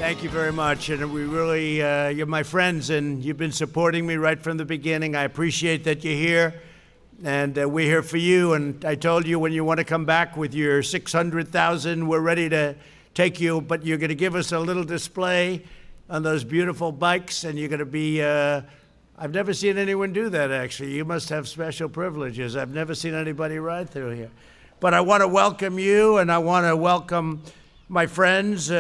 Thank you very much. And we really, you're my friends, and you've been supporting me right from the beginning. I appreciate that you're here, and we're here for you. And I told you when you want to come back with your 600,000, we're ready to take you, but you're going to give us a little display on those beautiful bikes, and you're going to be, I've never seen anyone do that, actually. You must have special privileges. I've never seen anybody ride through here. But I want to welcome you, and I want to welcome my friends.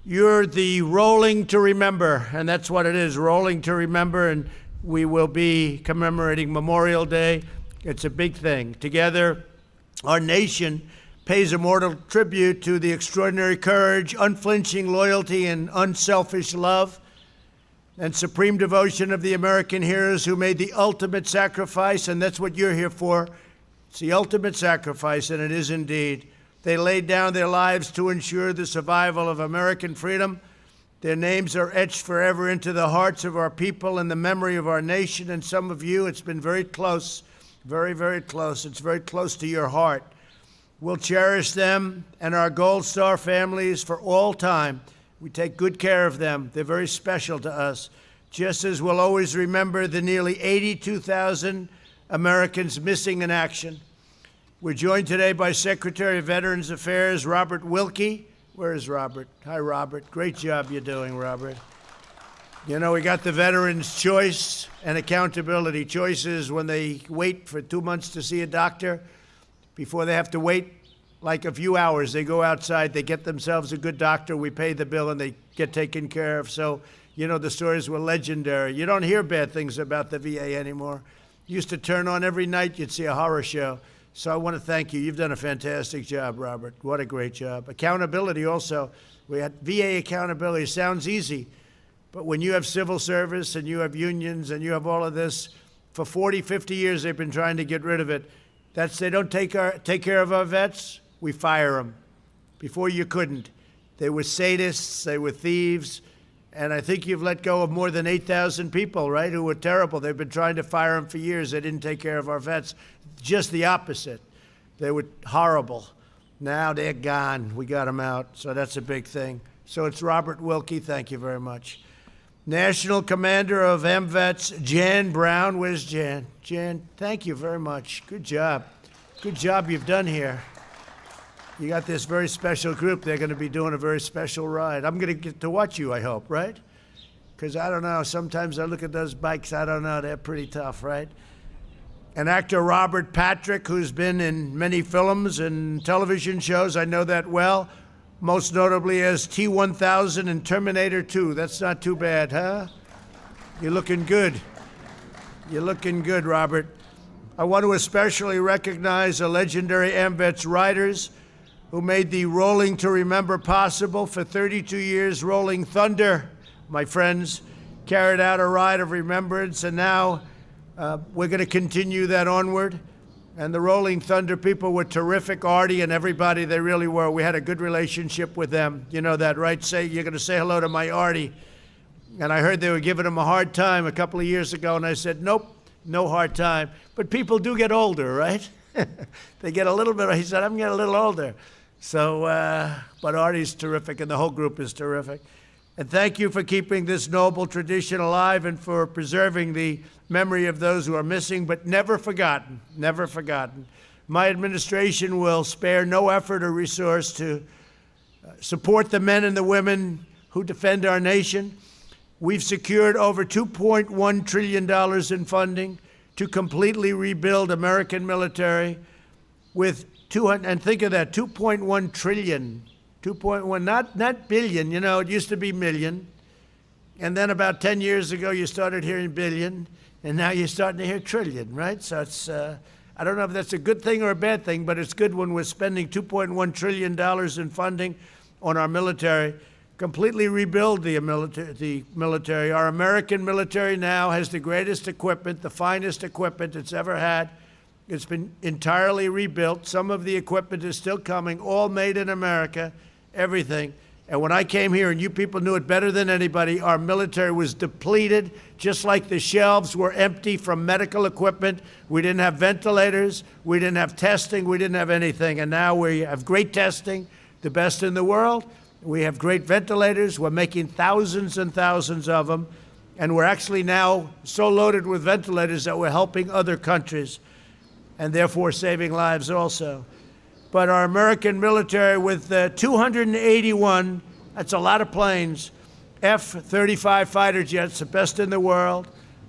You're the Rolling to Remember, and that's what it is, Rolling to Remember, and we will be commemorating Memorial Day. It's a big thing. Together, our nation pays immortal tribute to the extraordinary courage, unflinching loyalty, and unselfish love and supreme devotion of the American heroes who made the ultimate sacrifice, and that's what you're here for. It's the ultimate sacrifice, and it is indeed. They laid down their lives to ensure the survival of American freedom. Their names are etched forever into the hearts of our people and the memory of our nation. And some of you, it's been very close, very, very close. It's very close to your heart. We'll cherish them and our Gold Star families for all time. We take good care of them. They're very special to us. Just as we'll always remember the nearly 82,000 Americans missing in action. We're joined today by Secretary of Veterans Affairs, Robert Wilkie. Where is Robert? Hi, Robert. Great job you're doing, Robert. You know, we got the Veterans' Choice and Accountability. Choice is when they wait for 2 months to see a doctor. Before they have to wait like a few hours, they go outside, they get themselves a good doctor, we pay the bill, and they get taken care of. So, you know, the stories were legendary. You don't hear bad things about the VA anymore. Used to turn on every night, you'd see a horror show. So I want to thank you. You've done a fantastic job, Robert. What a great job. Accountability also. We had VA accountability. Sounds easy, but when you have civil service and you have unions and you have all of this, for 40, 50 years they've been trying to get rid of it. They don't take care of our vets, we fire them. Before you couldn't. They were sadists, they were thieves, and I think you've let go of more than 8,000 people, right, who were terrible. They've been trying to fire them for years. They didn't take care of our vets. Just the opposite. They were horrible. Now they're gone. We got them out, so that's a big thing. So it's Robert Wilkie. Thank you very much. National Commander of MVets, Jan Brown. Where's Jan? Jan, thank you very much. Good job. Good job you've done here. You got this very special group. They're going to be doing a very special ride. I'm going to get to watch you, I hope, right? Because I don't know. Sometimes I look at those bikes. I don't know. They're pretty tough, right? And actor Robert Patrick, who's been in many films and television shows. I know that well. Most notably as T-1000 in Terminator 2. That's not too bad, huh? You're looking good. You're looking good, Robert. I want to especially recognize the legendary AMVETS riders who made the Rolling to Remember possible. For 32 years, Rolling Thunder, my friends, carried out a ride of remembrance, and now we're going to continue that onward. And the Rolling Thunder people were terrific. Artie and everybody, they really were. We had a good relationship with them. You know that, right? You're going to say hello to my Artie. And I heard they were giving him a hard time a couple of years ago, and I said, nope, no hard time. But people do get older, right? They get a little bit, he said, I'm getting a little older. So, but Artie's terrific, and the whole group is terrific. And thank you for keeping this noble tradition alive and for preserving the memory of those who are missing, but never forgotten, never forgotten. My administration will spare no effort or resource to support the men and the women who defend our nation. We've secured over $2.1 trillion in funding to completely rebuild American military with and think of that, 2.1 trillion, 2.1, not billion, you know, it used to be million. And then about 10 years ago, you started hearing billion, and now you're starting to hear trillion, right? So it's, I don't know if that's a good thing or a bad thing, but it's good when we're spending $2.1 trillion in funding on our military, completely rebuild the military. Our American military now has the greatest equipment, the finest equipment it's ever had. It's been entirely rebuilt. Some of the equipment is still coming, all made in America, everything. And when I came here, and you people knew it better than anybody, our military was depleted, just like the shelves were empty from medical equipment. We didn't have ventilators. We didn't have testing. We didn't have anything. And now we have great testing, the best in the world. We have great ventilators. We're making thousands and thousands of them. And we're actually now so loaded with ventilators that we're helping other countries and therefore saving lives also. But our American military with 281, that's a lot of planes, F-35 fighter jets, the best in the world,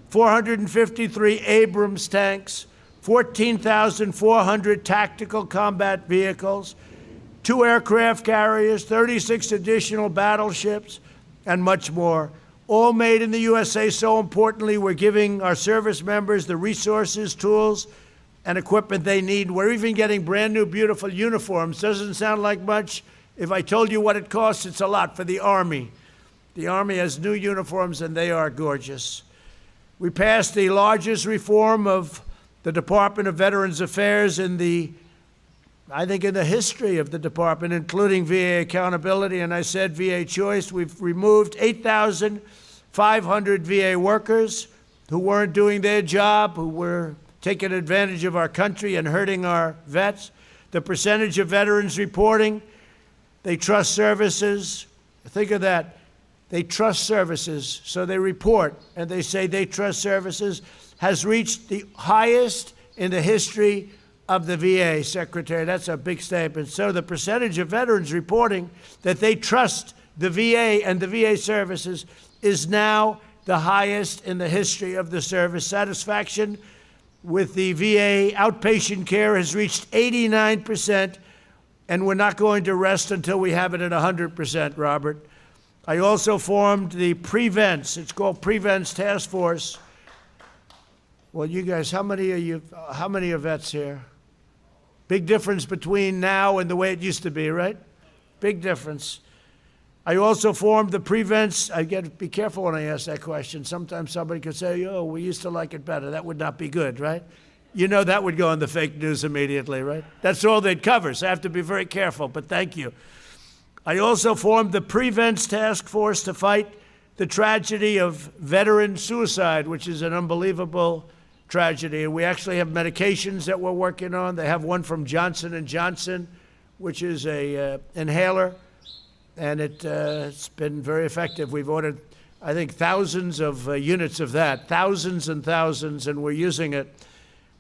453 Abrams tanks, 14,400 tactical combat vehicles, 2 aircraft carriers, 36 additional battleships, and much more. All made in the USA. So importantly, we're giving our service members the resources, tools, and equipment they need. We're even getting brand new, beautiful uniforms. Doesn't sound like much. If I told you what it costs, it's a lot for the Army. The Army has new uniforms, and they are gorgeous. We passed the largest reform of the Department of Veterans Affairs in the history of the department, including VA accountability, and I said VA choice. We've removed 8,500 VA workers who weren't doing their job, who were taking advantage of our country and hurting our vets. The percentage of veterans reporting they trust services, think of that. They trust services, so they report, and they say they trust services, has reached the highest in the history of the VA, Secretary. That's a big statement. So the percentage of veterans reporting that they trust the VA and the VA services is now the highest in the history of the service. Satisfaction with the VA outpatient care has reached 89%, and we're not going to rest until we have it at 100%, Robert. I also formed the Prevents. It's called Prevents Task Force. Well, you guys, how many are vets here? Big difference between now and the way it used to be, right? Big difference. I also formed the Prevents. I got to be careful when I ask that question. Sometimes somebody could say, oh, we used to like it better. That would not be good, right? You know that would go in the fake news immediately, right? That's all they'd cover, so I have to be very careful, but thank you. I also formed the Prevents Task Force to fight the tragedy of veteran suicide, which is an unbelievable tragedy. And we actually have medications that we're working on. They have one from Johnson & Johnson, which is a inhaler, and it's been very effective. We've ordered, I think, thousands of units of that, thousands and thousands, and we're using it.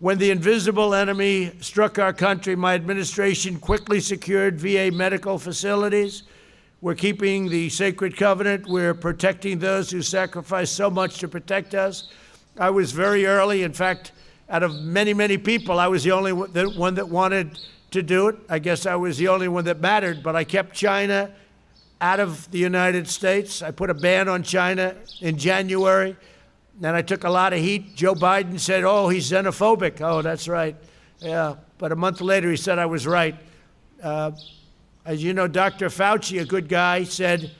When the invisible enemy struck our country, my administration quickly secured VA medical facilities. We're keeping the sacred covenant. We're protecting those who sacrifice so much to protect us. I was very early. In fact, out of many, many people, I was the only one that wanted to do it. I guess I was the only one that mattered, but I kept China out of the United States. I put a ban on China in January. And I took a lot of heat. Joe Biden said, oh, he's xenophobic. Oh, that's right. Yeah. But a month later, he said I was right. As you know, Dr. Fauci, a good guy, said,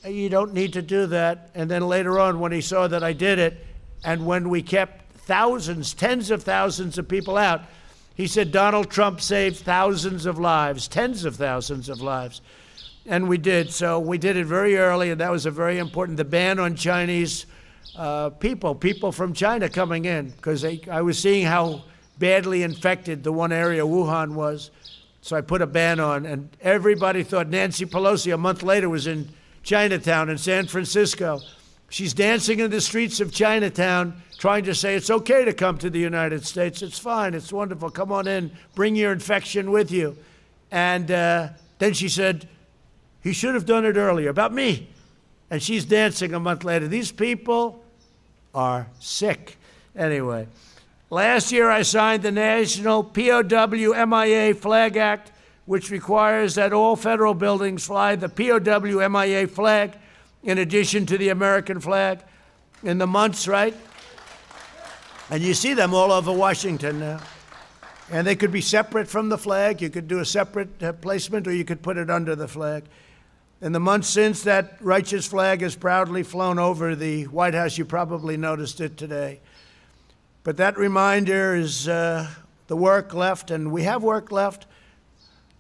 you don't need to do that. And then later on, when he saw that I did it, and when we kept thousands, tens of thousands of people out, he said Donald Trump saved thousands of lives, tens of thousands of lives. And we did. So we did it very early, and that was a very important, the ban on Chinese people from China coming in, because I was seeing how badly infected the one area, Wuhan, was. So I put a ban on, and everybody thought Nancy Pelosi, a month later, was in Chinatown in San Francisco. She's dancing in the streets of Chinatown, trying to say it's okay to come to the United States. It's fine. It's wonderful. Come on in. Bring your infection with you. And then she said, he should have done it earlier, about me. And she's dancing a month later. These people are sick. Anyway, last year I signed the National POW MIA Flag Act, which requires that all federal buildings fly the POW MIA flag in addition to the American flag in the months, right? And you see them all over Washington now. And they could be separate from the flag. You could do a separate placement, or you could put it under the flag. In the months since, that righteous flag has proudly flown over the White House. You probably noticed it today. But that reminder is the work left, and we have work left,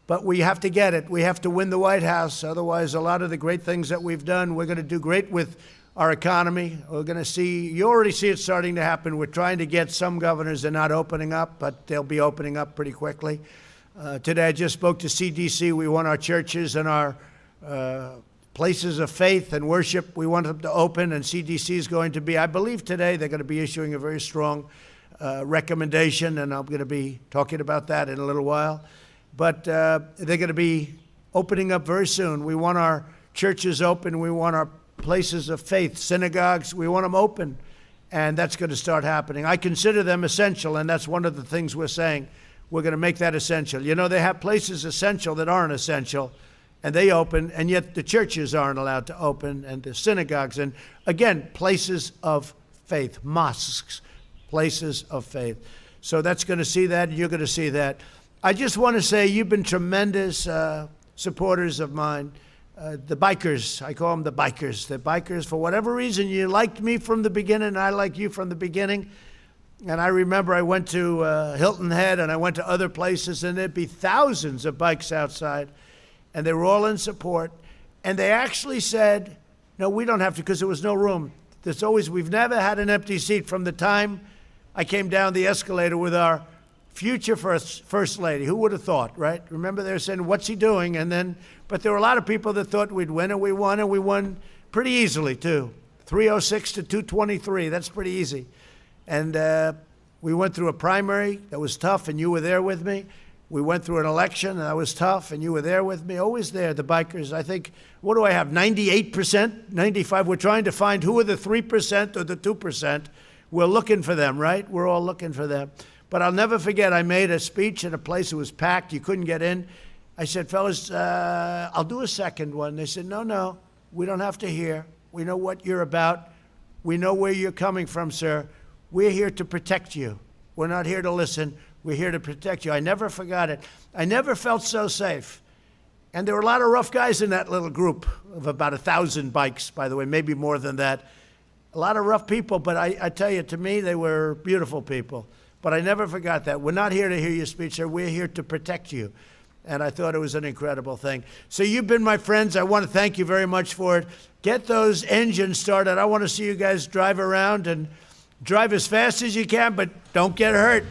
but we have to get it. We have to win the White House. Otherwise, a lot of the great things that we've done, we're going to do great with our economy. We're going to see, you already see it starting to happen. We're trying to get some governors, they're not opening up, but they'll be opening up pretty quickly. Today, I just spoke to CDC. We want our churches and our places of faith and worship, we want them to open, and CDC is going to be, I believe today, they're going to be issuing a very strong recommendation, and I'm going to be talking about that in a little while. But they're going to be opening up very soon. We want our churches open. We want our places of faith, synagogues, we want them open, and that's going to start happening. I consider them essential, and that's one of the things we're saying. We're going to make that essential. You know, they have places essential that aren't essential, and they open, and yet the churches aren't allowed to open, and the synagogues, and again, places of faith, mosques, places of faith. So that's going to see that, and you're going to see that. I just want to say you've been tremendous supporters of mine. The bikers, I call them the bikers. The bikers, for whatever reason, you liked me from the beginning, and I like you from the beginning. And I remember I went to Hilton Head, and I went to other places, and there'd be thousands of bikes outside, and they were all in support. And they actually said, no, we don't have to, because there was no room. We've never had an empty seat from the time I came down the escalator with our future first lady. Who would have thought, right? Remember they were saying, what's he doing? But there were a lot of people that thought we'd win, and we won pretty easily, too. 306 to 223, that's pretty easy. And we went through a primary that was tough, and you were there with me. We went through an election, and that was tough, and you were there with me. Always there, the bikers. I think, what do I have, 98%, 95%? We're trying to find who are the 3% or the 2%. We're looking for them, right? We're all looking for them. But I'll never forget, I made a speech in a place that was packed. You couldn't get in. I said, fellas, I'll do a second one. They said, no, we don't have to hear. We know what you're about. We know where you're coming from, sir. We're here to protect you. We're not here to listen. We're here to protect you. I never forgot it. I never felt so safe. And there were a lot of rough guys in that little group of about 1,000 bikes, by the way, maybe more than that. A lot of rough people, but I tell you, to me, they were beautiful people. But I never forgot that. We're not here to hear your speech, sir. We're here to protect you. And I thought it was an incredible thing. So you've been my friends. I want to thank you very much for it. Get those engines started. I want to see you guys drive around and drive as fast as you can, but don't get hurt.